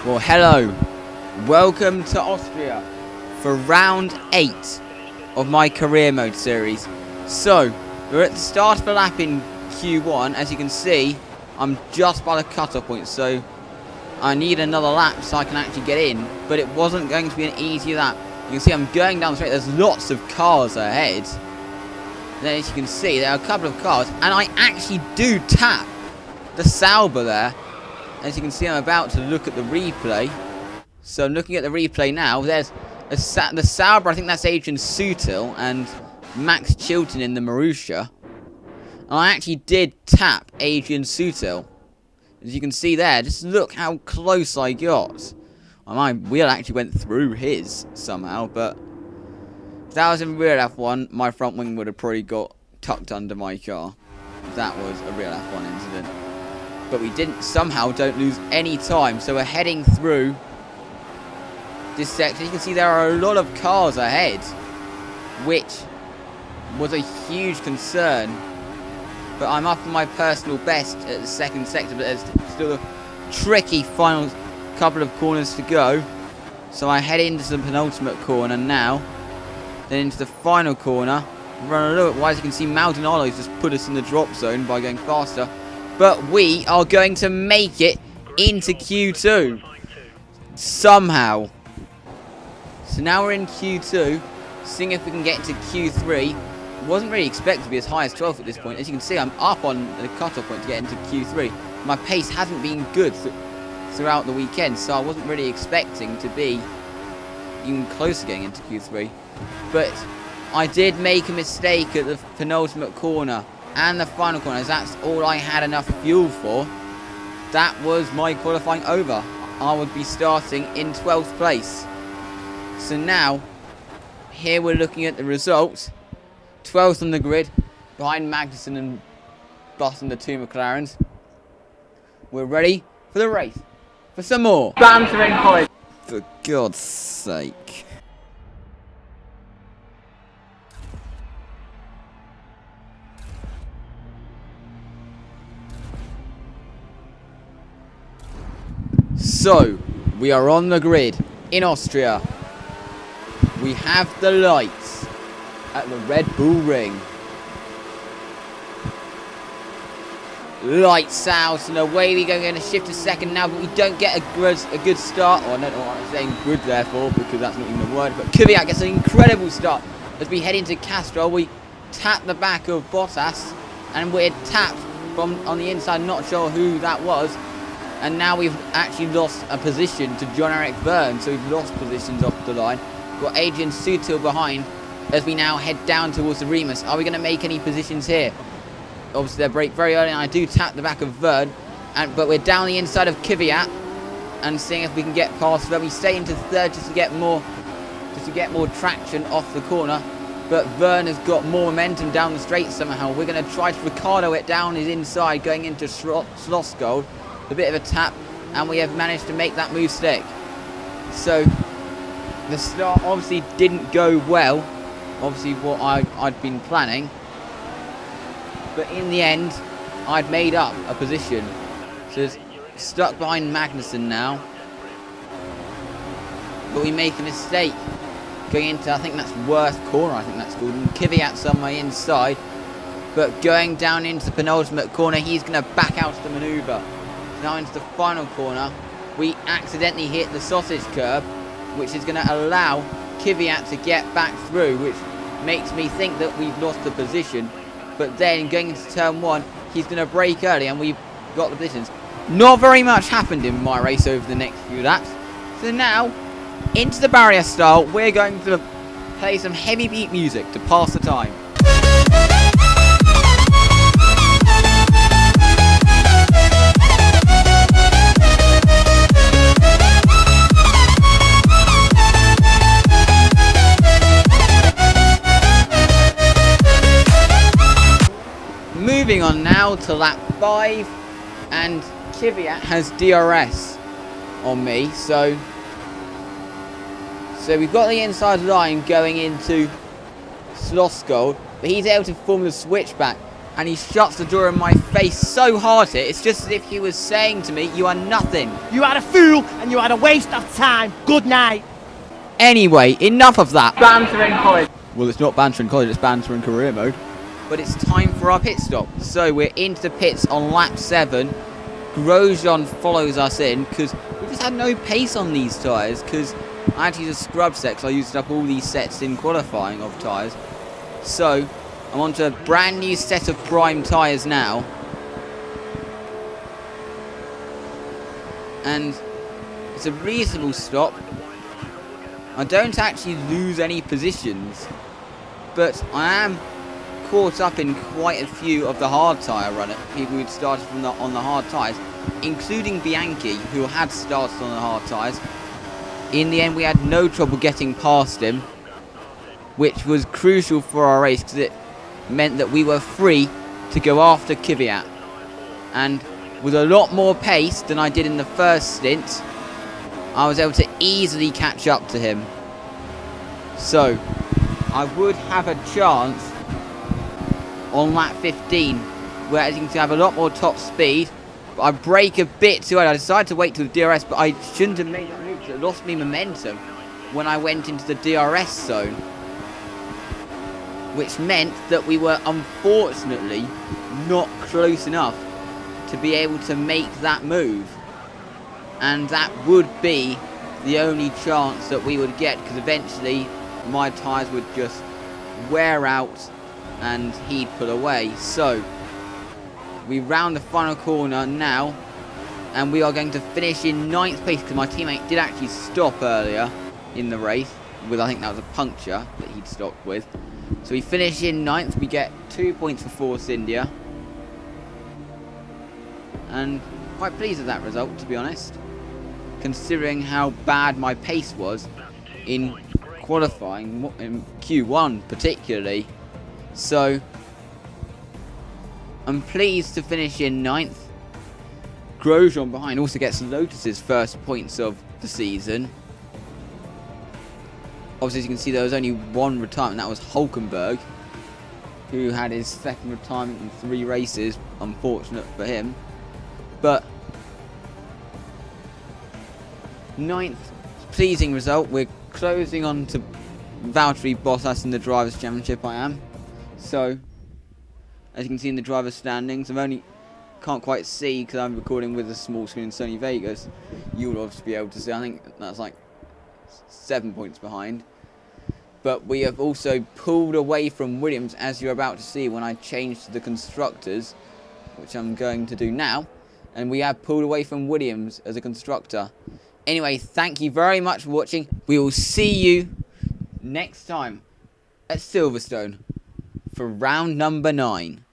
Well, hello. Welcome to Austria for round 8 of my career mode series. So, we're at the start of a lap in Q1. As you can see, I'm just by the cut-off point, so I need another lap so I can actually get in. But it wasn't going to be an easy lap. You can see I'm going down the straight. There's lots of cars ahead. Then as you can see, there are a couple of cars, and I actually do tap the Sauber there. As you can see, I'm about to look at the replay. So I'm looking at the replay now. There's the Sauber, I think that's Adrian Sutil, and Max Chilton in the Marussia. And I actually did tap Adrian Sutil. As you can see there, just look how close I got. Well, my wheel actually went through his somehow, but if that was in real F1, my front wing would have probably got tucked under my car. That was a real F1 incident. But we don't lose any time. So we're heading through this section. You can see there are a lot of cars ahead, which was a huge concern. But I'm up in my personal best at the second sector, but there's still a tricky final couple of corners to go. So I head into the penultimate corner now, then into the final corner. Run a little bit wide. As you can see, Maldonado's just put us in the drop zone by going faster. But we are going to make it into Q2 somehow. So now we're in Q2, seeing if we can get into Q3. Wasn't really expected to be as high as 12th at this point. As you can see, I'm up on the cutoff point to get into Q3. My pace hasn't been good throughout the weekend, so I wasn't really expecting to be even close to getting into Q3. But I did make a mistake at the penultimate corner and the final corner, as that's all I had enough fuel for. That was my qualifying over. I would be starting in 12th place. So now, here we're looking at the results. 12th on the grid, behind Magnussen and Button, the two McLarens. We're ready for the race. For some more banter in college. For God's sake. So, we are on the grid in Austria. We have the lights at the Red Bull Ring. Lights out, and away we go. We're going to shift to second now, but we don't get a good start. Oh, I don't know what I'm saying good there for, because that's not even a word. But Kvyat gets an incredible start. As we head into Castro, we tap the back of Bottas, and we're tapped from on the inside. Not sure who that was. And now we've actually lost a position to John-Eric Verne, so we've lost positions off the line. We've got Adrian Sutil behind as we now head down towards the Remus. Are we going to make any positions here? Obviously, they break very early, and I do tap the back of Verne, but we're down the inside of Kvyat and seeing if we can get past Verne. We stay into third just to get more traction off the corner. But Verne has got more momentum down the straight somehow. We're going to try to Ricardo it down his inside, going into Slosgold. A bit of a tap, and we have managed to make that move stick. So the start obviously didn't go well, obviously what I'd been planning, but in the end I'd made up a position. So it's stuck behind Magnussen now, but we make a mistake going into, I think that's worst corner, I think that's called, and Kvyat somewhere inside, but going down into the penultimate corner, he's going to back out of the manoeuvre. Now into the final corner, we accidentally hit the sausage curb, which is going to allow Kvyat to get back through, which makes me think that we've lost the position. But then going into turn 1, he's going to brake early, and we've got the positions. Not very much happened in my race over the next few laps. So now, into the barrier style, we're going to play some heavy beat music to pass the time. Moving on now to lap 5, and Kvyat has DRS on me, so we've got the inside line going into Slosgold, but he's able to form the switchback. And he shuts the door in my face so hard here, it's just as if he was saying to me, you are nothing. You are a fool and you are a waste of time. Good night. Anyway, enough of that. Banter in college. Well, it's not banter in college, it's banter in career mode. But it's time for our pit stop. So we're into the pits on lap 7. Grosjean follows us in because we just had no pace on these tyres because I had to use a scrub set because I used up all these sets in qualifying of tyres. So I'm onto a brand new set of prime tyres now. And it's a reasonable stop. I don't actually lose any positions, but I am caught up in quite a few of the hard tyre runners, people who'd started from on the hard tyres, including Bianchi, who had started on the hard tyres. In the end, we had no trouble getting past him, which was crucial for our race because it meant that we were free to go after Kvyat. And with a lot more pace than I did in the first stint, I was able to easily catch up to him. So I would have a chance on lap 15, where as you can see I have a lot more top speed, but I brake a bit too early. I decided to wait till the DRS, but I shouldn't have made that move because it lost me momentum when I went into the DRS zone, which meant that we were unfortunately not close enough to be able to make that move, and that would be the only chance that we would get because eventually my tyres would just wear out and he'd pull away. So we round the final corner now, and we are going to finish in 9th place because my teammate did actually stop earlier in the race with, I think that was a puncture that he'd stopped with. So we finish in 9th. We get 2 points for Force India, and quite pleased with that result, to be honest, considering how bad my pace was in qualifying, in Q1 particularly. So I'm pleased to finish in 9th. Grosjean behind also gets Lotus's first points of the season. Obviously, as you can see, there was only one retirement, that was Hulkenberg, who had his second retirement in 3 races. Unfortunate for him. But 9th, pleasing result. We're closing on to Valtteri Bottas in the Drivers' Championship, I am. So, as you can see in the driver's standings, can't quite see because I'm recording with a small screen in Sony Vegas. You'll obviously be able to see. I think that's like 7 points behind. But we have also pulled away from Williams, as you're about to see when I change to the constructors, which I'm going to do now. And we have pulled away from Williams as a constructor. Anyway, thank you very much for watching. We will see you next time at Silverstone for round number 9.